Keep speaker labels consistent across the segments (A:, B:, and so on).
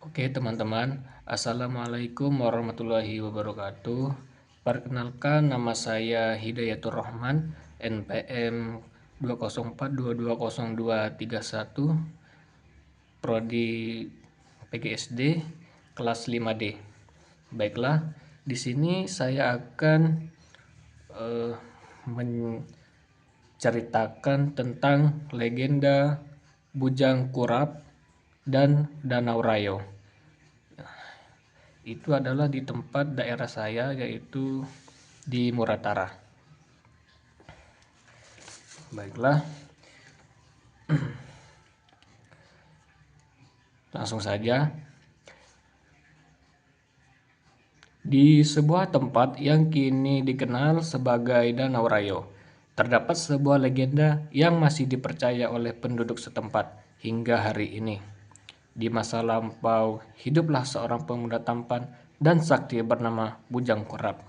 A: Oke teman-teman, Assalamualaikum warahmatullahi wabarakatuh. Perkenalkan, nama saya Hidayatur Rahman, NPM 204220231, Prodi PGSD, kelas 5D. Baiklah, di sini saya akan menceritakan tentang legenda Bujang Kurap dan Danau Rayo. Itu adalah di tempat daerah saya, yaitu di Muratara. Baiklah, langsung saja. Di sebuah tempat yang kini dikenal sebagai Danau Rayo, terdapat sebuah legenda yang masih dipercaya oleh penduduk setempat hingga hari ini. Di masa lampau, hiduplah seorang pemuda tampan dan sakti bernama Bujang Kurap.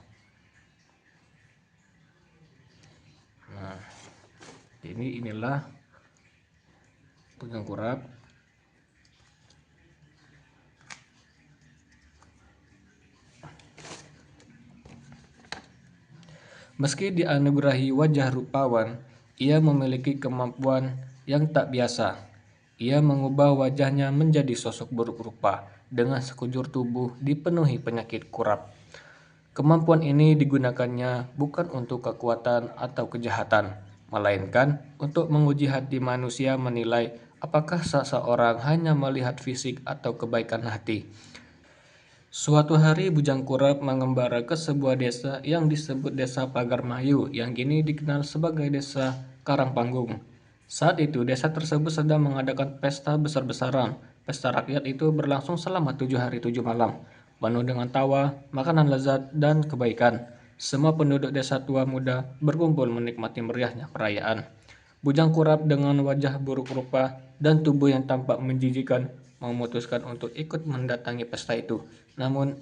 A: Nah, inilah Bujang Kurap. Meski dianugerahi wajah rupawan, ia memiliki kemampuan yang tak biasa. Ia mengubah wajahnya menjadi sosok buruk rupa dengan sekujur tubuh dipenuhi penyakit kurap. Kemampuan ini digunakannya bukan untuk kekuatan atau kejahatan, melainkan untuk menguji hati manusia menilai apakah seseorang hanya melihat fisik atau kebaikan hati. Suatu hari Bujang Kurap mengembara ke sebuah desa yang disebut Desa Pagarmayu yang kini dikenal sebagai Desa Karangpanggung. Saat itu desa tersebut sedang mengadakan pesta besar-besaran. Pesta rakyat itu berlangsung selama 7 hari 7 malam, penuh dengan tawa, makanan lezat, dan kebaikan. Semua penduduk desa tua muda berkumpul menikmati meriahnya perayaan. Bujang Kurap dengan wajah buruk rupa dan tubuh yang tampak menjijikan memutuskan untuk ikut mendatangi pesta itu. Namun,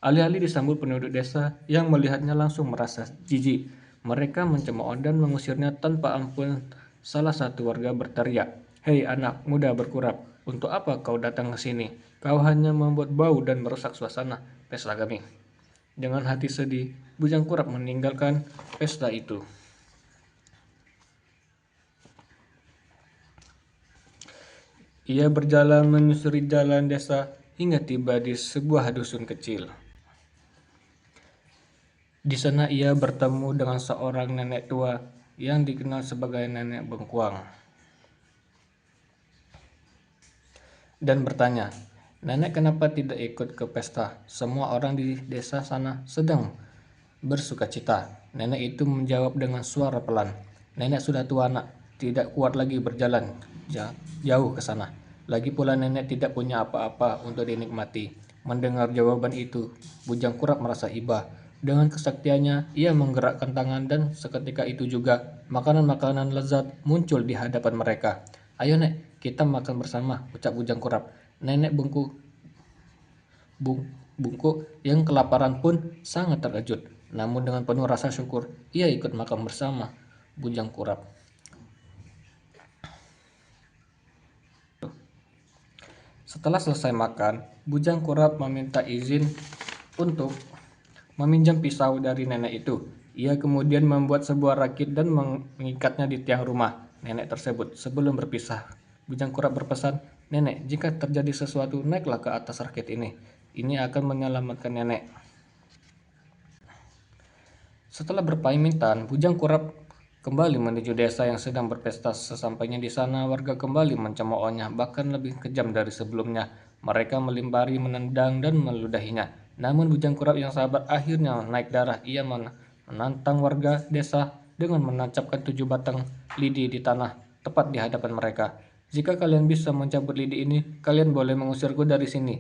A: alih-alih disambut penduduk desa yang melihatnya langsung merasa jijik. Mereka mencemooh dan mengusirnya tanpa ampun. Salah satu warga berteriak, "Hei anak muda berkurap, untuk apa kau datang ke sini? Kau hanya membuat bau dan merusak suasana pesta kami." Dengan hati sedih, Bujang Kurap meninggalkan pesta itu. Ia berjalan menyusuri jalan desa hingga tiba di sebuah dusun kecil. Di sana ia bertemu dengan seorang nenek tua yang dikenal sebagai Nenek Bengkuang dan bertanya, "Nenek, kenapa tidak ikut ke pesta? Semua orang di desa sana sedang bersukacita." Nenek itu menjawab dengan suara pelan, "Nenek sudah tua, nak, tidak kuat lagi berjalan jauh ke sana. Lagi pula nenek tidak punya apa-apa untuk dinikmati." Mendengar jawaban itu, Bujang Kurap merasa iba. Dengan kesaktiannya, ia menggerakkan tangan dan seketika itu juga makanan-makanan lezat muncul di hadapan mereka. "Ayo nek, kita makan bersama," ucap Bujang Kurap. Nenek Bungkuk yang kelaparan pun sangat terkejut. Namun dengan penuh rasa syukur, ia ikut makan bersama Bujang Kurap. Setelah selesai makan, Bujang Kurap meminta izin untuk meminjam pisau dari nenek itu. Ia kemudian membuat sebuah rakit dan mengikatnya di tiang rumah nenek tersebut. Sebelum berpisah, Bujang Kurap berpesan, "Nenek, jika terjadi sesuatu, naiklah ke atas rakit ini. Ini akan menyelamatkan nenek." Setelah berpamitan, Bujang Kurap kembali menuju desa yang sedang berpesta. Sesampainya di sana, warga kembali mencemoohnya, bahkan lebih kejam dari sebelumnya. Mereka melimpari, menendang, dan meludahinya. Namun Bujang Kurap yang sabar akhirnya naik darah. Ia menantang warga desa dengan menancapkan 7 batang lidi di tanah, tepat di hadapan mereka. "Jika kalian bisa mencabut lidi ini, kalian boleh mengusirku dari sini,"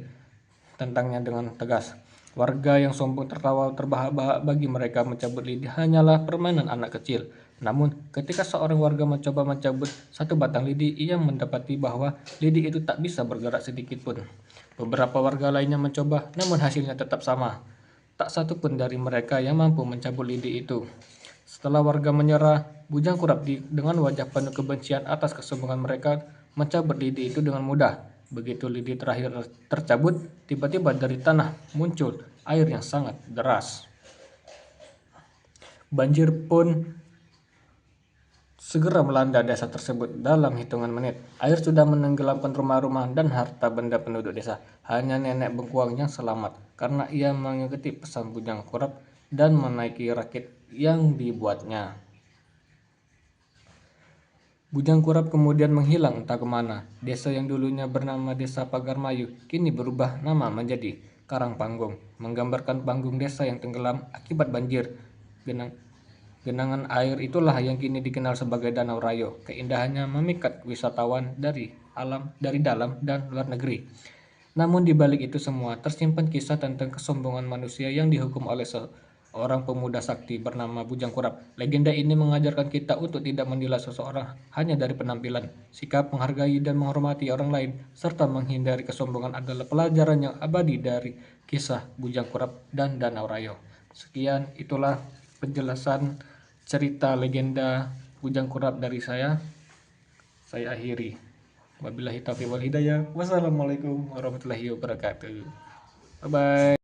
A: tantangnya dengan tegas. Warga yang sombong tertawa terbahak-bahak. Bagi mereka mencabut lidi hanyalah permainan anak kecil. Namun ketika seorang warga mencoba mencabut satu batang lidi, ia mendapati bahwa lidi itu tak bisa bergerak sedikit pun. Beberapa warga lainnya mencoba, namun hasilnya tetap sama. Tak satu pun dari mereka yang mampu mencabut lidi itu. Setelah warga menyerah, Bujang Kurap dengan wajah penuh kebencian atas kesombongan mereka mencabut lidi itu dengan mudah. Begitu lidi terakhir tercabut, tiba-tiba dari tanah muncul air yang sangat deras. Banjir pun segera melanda desa tersebut dalam hitungan menit. Air sudah menenggelamkan rumah-rumah dan harta benda penduduk desa. Hanya nenek bengkuang yang selamat karena ia mengikuti pesan Bujang Kurap dan menaiki rakit yang dibuatnya. Bujang Kurap kemudian menghilang entah kemana. Desa yang dulunya bernama Desa Pagarmayu kini berubah nama menjadi Karangpanggung, menggambarkan panggung desa yang tenggelam akibat banjir. Genangan air itulah yang kini dikenal sebagai Danau Rayo. Keindahannya memikat wisatawan dari dalam dan luar negeri. Namun di balik itu semua tersimpan kisah tentang kesombongan manusia yang dihukum oleh seorang pemuda sakti bernama Bujang Kurap. Legenda ini mengajarkan kita untuk tidak menilai seseorang hanya dari penampilan. Sikap menghargai dan menghormati orang lain serta menghindari kesombongan adalah pelajaran yang abadi dari kisah Bujang Kurap dan Danau Rayo. Sekian, itulah penjelasan cerita legenda Bujang Kurap dari saya. Saya akhiri. Wabillahi taufiq wal hidayah. Wassalamualaikum warahmatullahi wabarakatuh. Bye bye.